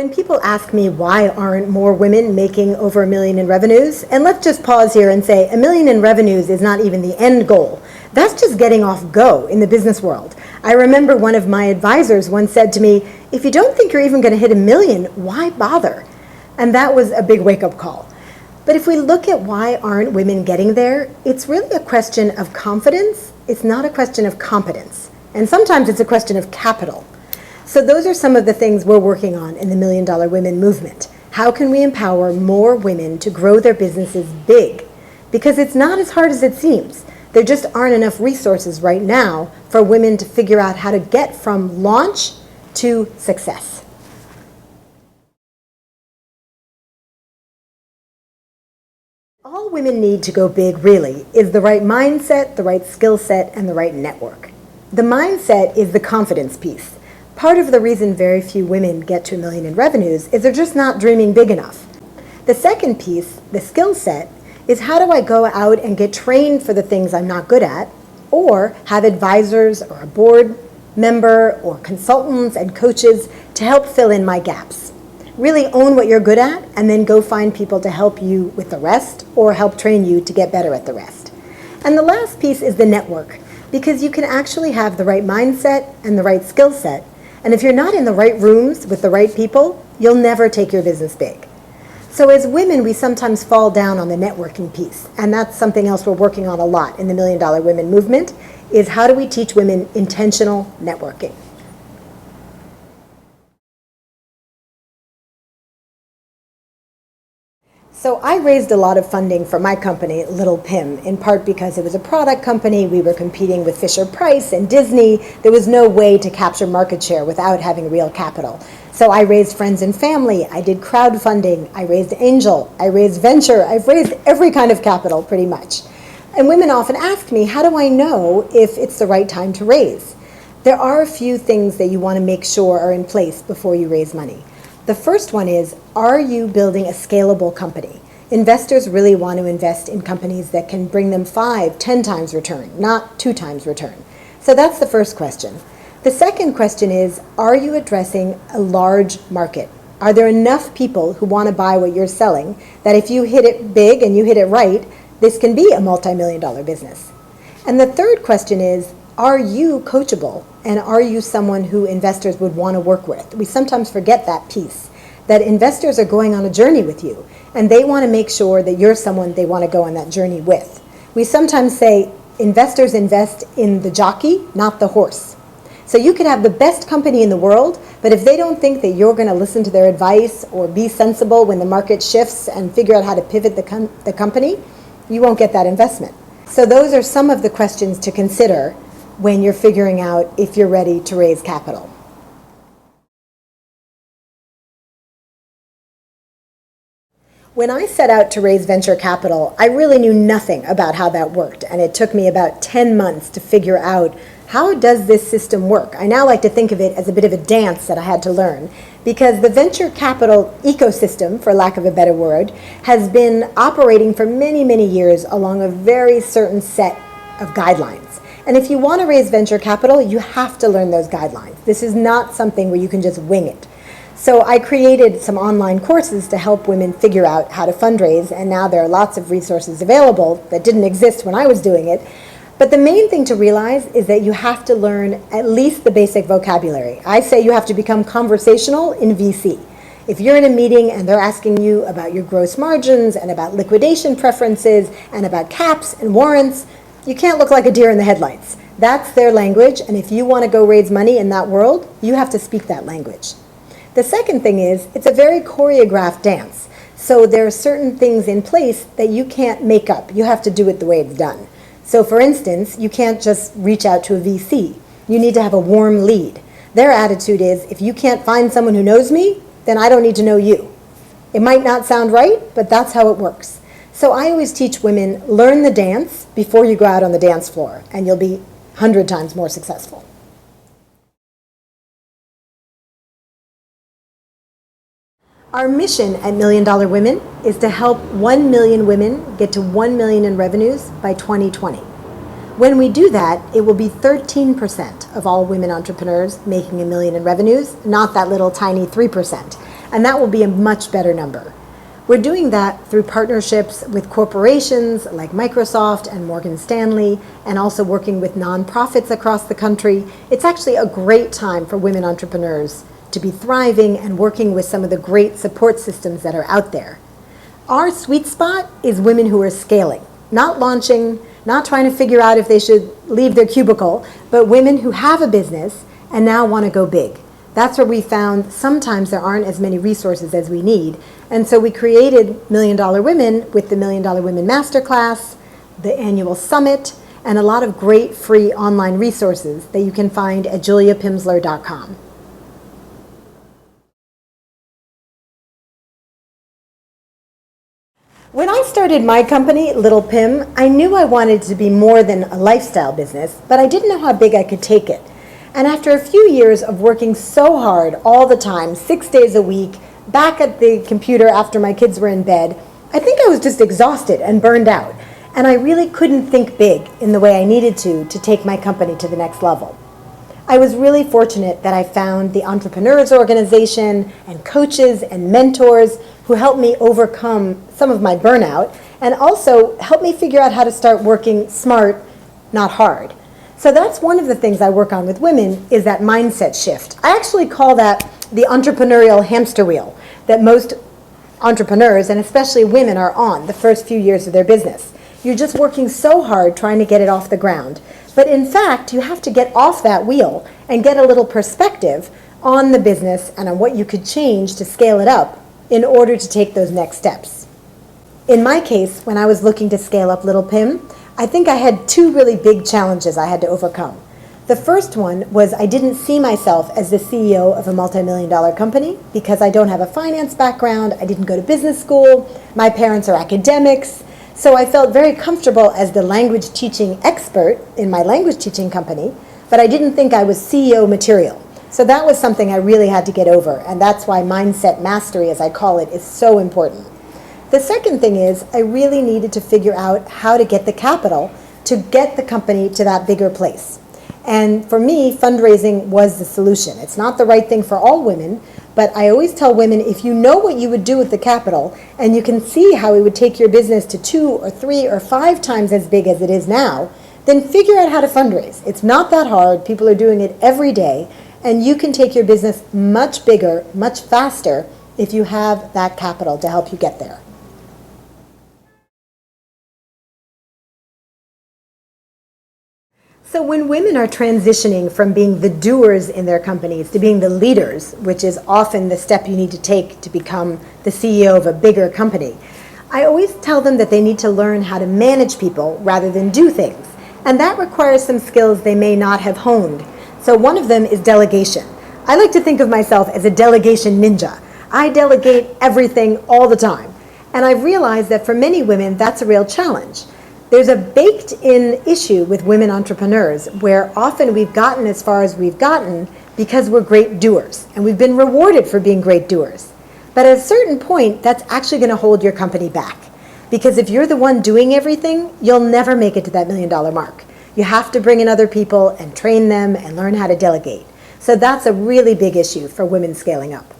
When people ask me why aren't more women making over $1 million in revenues, and let's just pause here and say $1 million in revenues is not even the end goal. That's just getting off go in the business world. I remember one of my advisors once said to me, if you don't think you're even going to hit $1 million, why bother? And that was a big wake-up call. But if we look at why aren't women getting there, it's really a question of confidence. It's not a question of competence. And sometimes it's a question of capital. So those are some of the things we're working on in the $1 Million Women movement. How can we empower more women to grow their businesses big? Because it's not as hard as it seems. There just aren't enough resources right now for women to figure out how to get from launch to success. All women need to go big, really, is the right mindset, the right skill set, and the right network. The mindset is the confidence piece. Part of the reason very few women get to $1 million in revenues is they're just not dreaming big enough. The second piece, the skill set, is how do I go out and get trained for the things I'm not good at, or have advisors or a board member or consultants and coaches to help fill in my gaps. Really own what you're good at and then go find people to help you with the rest or help train you to get better at the rest. And the last piece is the network, because you can actually have the right mindset and the right skill set. And if you're not in the right rooms with the right people, you'll never take your business big. So as women, we sometimes fall down on the networking piece. And that's something else we're working on a lot in the $1 Million Women movement, is how do we teach women intentional networking? So I raised a lot of funding for my company, Little Pim, in part because it was a product company. We were competing with Fisher-Price and Disney. There was no way to capture market share without having real capital. So I raised friends and family. I did crowdfunding. I raised angel. I raised venture. I've raised every kind of capital pretty much. And women often ask me, how do I know if it's the right time to raise? There are a few things that you want to make sure are in place before you raise money. The first one is, are you building a scalable company? Investors really want to invest in companies that can bring them 5, 10 times return, not 2 times return. So that's the first question. The second question is, are you addressing a large market? Are there enough people who want to buy what you're selling that if you hit it big and you hit it right, this can be a multi-million-dollar business? And the third question is, are you coachable? And are you someone who investors would want to work with? We sometimes forget that piece, that investors are going on a journey with you, and they want to make sure that you're someone they want to go on that journey with. We sometimes say investors invest in the jockey, not the horse. So you could have the best company in the world, but if they don't think that you're going to listen to their advice or be sensible when the market shifts and figure out how to pivot the company, you won't get that investment. So those are some of the questions to consider when you're figuring out if you're ready to raise capital. When I set out to raise venture capital, I really knew nothing about how that worked, and it took me about 10 months to figure out, how does this system work? I now like to think of it as a bit of a dance that I had to learn, because the venture capital ecosystem, for lack of a better word, has been operating for many, many years along a very certain set of guidelines. And if you want to raise venture capital, you have to learn those guidelines. This is not something where you can just wing it. So I created some online courses to help women figure out how to fundraise, and now there are lots of resources available that didn't exist when I was doing it. But the main thing to realize is that you have to learn at least the basic vocabulary. I say you have to become conversational in VC. If you're in a meeting and they're asking you about your gross margins and about liquidation preferences and about caps and warrants, you can't look like a deer in the headlights. That's their language, and if you want to go raise money in that world, you have to speak that language. The second thing is, it's a very choreographed dance. So there are certain things in place that you can't make up. You have to do it the way it's done. So for instance, you can't just reach out to a VC. You need to have a warm lead. Their attitude is, if you can't find someone who knows me, then I don't need to know you. It might not sound right, but that's how it works. So I always teach women, learn the dance before you go out on the dance floor, and you'll be 100 times more successful. Our mission at $1 Million Women is to help 1 million women get to 1 million in revenues by 2020. When we do that, it will be 13% of all women entrepreneurs making $1 million in revenues, not that little tiny 3%. and that will be a much better number. We're doing that through partnerships with corporations like Microsoft and Morgan Stanley, and also working with nonprofits across the country. It's actually a great time for women entrepreneurs to be thriving and working with some of the great support systems that are out there. Our sweet spot is women who are scaling, not launching, not trying to figure out if they should leave their cubicle, but women who have a business and now want to go big. That's where we found sometimes there aren't as many resources as we need. And so we created Million Dollar Women with the Million Dollar Women Masterclass, the annual summit, and a lot of great free online resources that you can find at juliapimsleur.com. When I started my company, Little Pim, I knew I wanted to be more than a lifestyle business, but I didn't know how big I could take it. And after a few years of working so hard all the time, 6 days a week, back at the computer after my kids were in bed, I think I was just exhausted and burned out. And I really couldn't think big in the way I needed to take my company to the next level. I was really fortunate that I found the Entrepreneurs Organization and coaches and mentors who helped me overcome some of my burnout and also helped me figure out how to start working smart, not hard. So that's one of the things I work on with women, is that mindset shift. I actually call that the entrepreneurial hamster wheel that most entrepreneurs, and especially women, are on the first few years of their business. You're just working so hard trying to get it off the ground. But in fact, you have to get off that wheel and get a little perspective on the business and on what you could change to scale it up in order to take those next steps. In my case, when I was looking to scale up Little Pim, I think I had two really big challenges I had to overcome. The first one was I didn't see myself as the CEO of a multi-million-dollar company because I don't have a finance background, I didn't go to business school, my parents are academics, so I felt very comfortable as the language teaching expert in my language teaching company, but I didn't think I was CEO material. So that was something I really had to get over, and that's why mindset mastery, as I call it, is so important. The second thing is I really needed to figure out how to get the capital to get the company to that bigger place. And for me, fundraising was the solution. It's not the right thing for all women, but I always tell women, if you know what you would do with the capital and you can see how it would take your business to 2 or 3 or 5 times as big as it is now, then figure out how to fundraise. It's not that hard. People are doing it every day, and you can take your business much bigger, much faster if you have that capital to help you get there. So when women are transitioning from being the doers in their companies to being the leaders, which is often the step you need to take to become the CEO of a bigger company, I always tell them that they need to learn how to manage people rather than do things. And that requires some skills they may not have honed. So one of them is delegation. I like to think of myself as a delegation ninja. I delegate everything all the time. And I've realized that for many women, that's a real challenge. There's a baked-in issue with women entrepreneurs where often we've gotten as far as we've gotten because we're great doers, and we've been rewarded for being great doers. But at a certain point, that's actually going to hold your company back. Because if you're the one doing everything, you'll never make it to that $1 million mark. You have to bring in other people and train them and learn how to delegate. So that's a really big issue for women scaling up.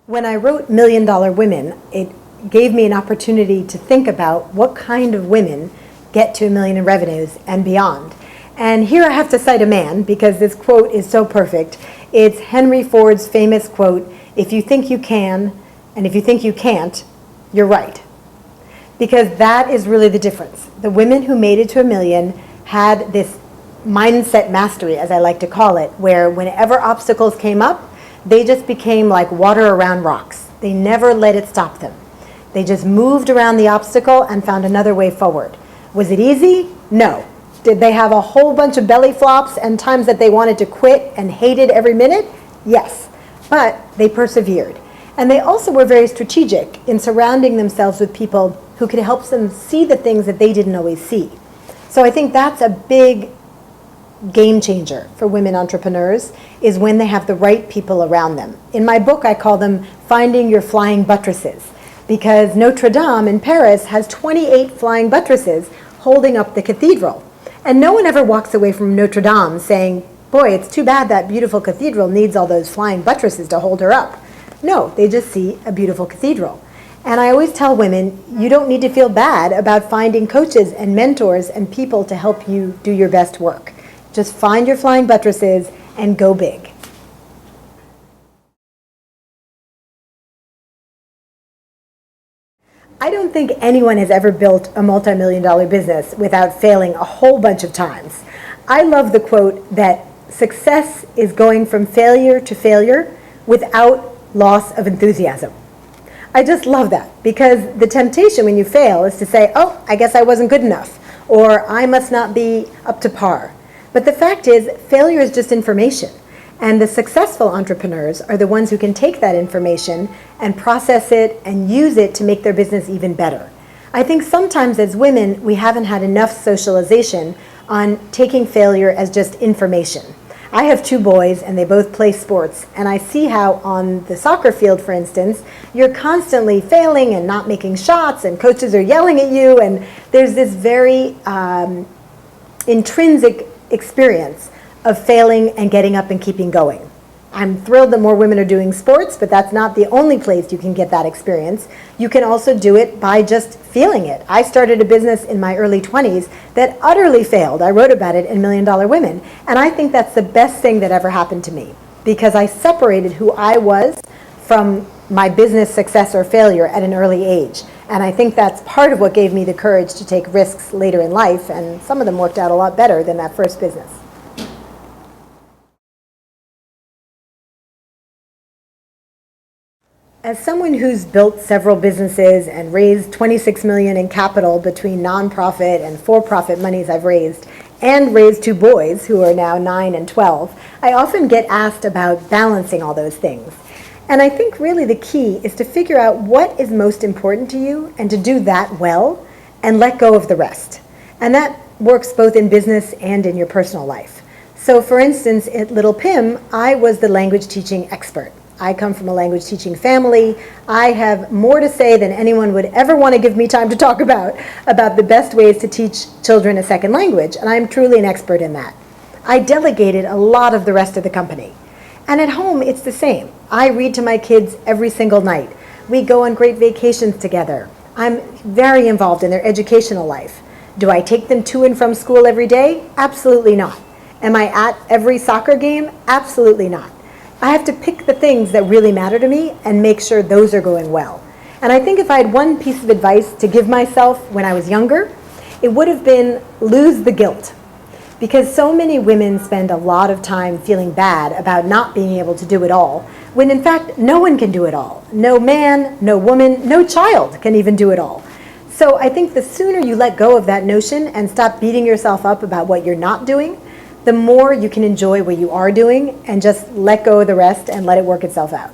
When I wrote $1 Million Women, it gave me an opportunity to think about what kind of women get to $1 million in revenues and beyond. And here I have to cite a man because this quote is so perfect. It's Henry Ford's famous quote, "If you think you can, and if you think you can't, you're right." Because that is really the difference. The women who made it to $1 million had this mindset mastery, as I like to call it, where whenever obstacles came up, they just became like water around rocks. They never let it stop them. They just moved around the obstacle and found another way forward. Was it easy? No. Did they have a whole bunch of belly flops and times that they wanted to quit and hated every minute? Yes. But they persevered. And they also were very strategic in surrounding themselves with people who could help them see the things that they didn't always see. So I think that's a big game changer for women entrepreneurs, is when they have the right people around them. In my book, I call them finding your flying buttresses, because Notre Dame in Paris has 28 flying buttresses holding up the cathedral. And no one ever walks away from Notre Dame saying, boy, it's too bad that beautiful cathedral needs all those flying buttresses to hold her up. No, they just see a beautiful cathedral. And I always tell women, you don't need to feel bad about finding coaches and mentors and people to help you do your best work. Just find your flying buttresses and go big. I don't think anyone has ever built a multi-million-dollar business without failing a whole bunch of times. I love the quote that success is going from failure to failure without loss of enthusiasm. I just love that, because the temptation when you fail is to say, oh, I guess I wasn't good enough, or I must not be up to par. But the fact is, failure is just information. And the successful entrepreneurs are the ones who can take that information and process it and use it to make their business even better. I think sometimes as women, we haven't had enough socialization on taking failure as just information. I have 2 boys and they both play sports, and I see how on the soccer field, for instance, you're constantly failing and not making shots, and coaches are yelling at you, and there's this very intrinsic experience of failing and getting up and keeping going. I'm thrilled that more women are doing sports, but that's not the only place you can get that experience. You can also do it by just feeling it. I started a business in my early 20s that utterly failed. I wrote about it in $1 Million Women, and I think that's the best thing that ever happened to me, because I separated who I was from my business success or failure at an early age. And I think that's part of what gave me the courage to take risks later in life, and some of them worked out a lot better than that first business. As someone who's built several businesses and raised $26 million in capital between nonprofit and for-profit monies I've raised, and raised 2 boys who are now 9 and 12, I often get asked about balancing all those things. And I think really the key is to figure out what is most important to you and to do that well and let go of the rest. And that works both in business and in your personal life. So for instance, at Little Pim, I was the language teaching expert. I come from a language teaching family. I have more to say than anyone would ever want to give me time to talk about the best ways to teach children a second language, and I'm truly an expert in that. I delegated a lot of the rest of the company. And at home, it's the same. I read to my kids every single night. We go on great vacations together. I'm very involved in their educational life. Do I take them to and from school every day? Absolutely not. Am I at every soccer game? Absolutely not. I have to pick the things that really matter to me and make sure those are going well. And I think if I had one piece of advice to give myself when I was younger, it would have been lose the guilt. Because so many women spend a lot of time feeling bad about not being able to do it all, when in fact no one can do it all. No man, no woman, no child can even do it all. So I think the sooner you let go of that notion and stop beating yourself up about what you're not doing, the more you can enjoy what you are doing and just let go of the rest and let it work itself out.